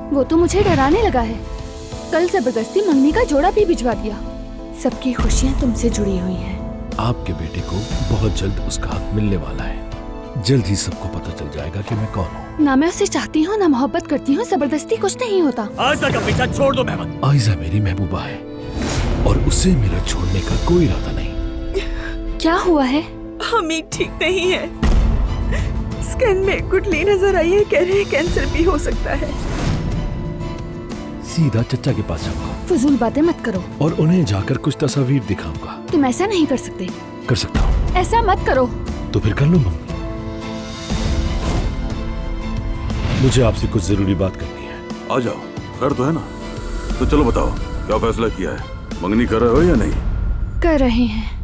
वो तो मुझे डराने लगा है। कल जबरदस्ती मंगनी का जोड़ा भी भिजवा दिया। सबकी खुशियाँ तुमसे जुड़ी हुई हैं। आपके बेटे को बहुत जल्द उसका हक मिलने वाला है। जल्द ही सबको पता चल जाएगा कि मैं कौन हूँ। ना मैं उससे चाहती हूँ ना मोहब्बत करती हूँ। जबरदस्ती कुछ नहीं होता। आयशा का पीछा छोड़ दो मेहमद। आयशा मेरी महबूबा है और उसे मेरा छोड़ने का कोई इरादा नहीं। क्या हुआ है? हमीद ठीक नहीं है। स्कैन में गुठली नजर आई है, कह रहे हैं कैंसर भी हो सकता है। सीधा चचा के पास जाऊंगा फजूल बातें मत करो। और उन्हें जाकर कुछ तस्वीर दिखाऊंगा। तुम ऐसा नहीं कर सकते। कर सकता हूँ। ऐसा मत करो। तो फिर कर लो मम्मी। मुझे आपसे कुछ जरूरी बात करनी है। आ जाओ, खैर तो है ना? तो चलो बताओ, क्या फैसला किया है? मंगनी कर रहे हो या नहीं? कर रहे हैं।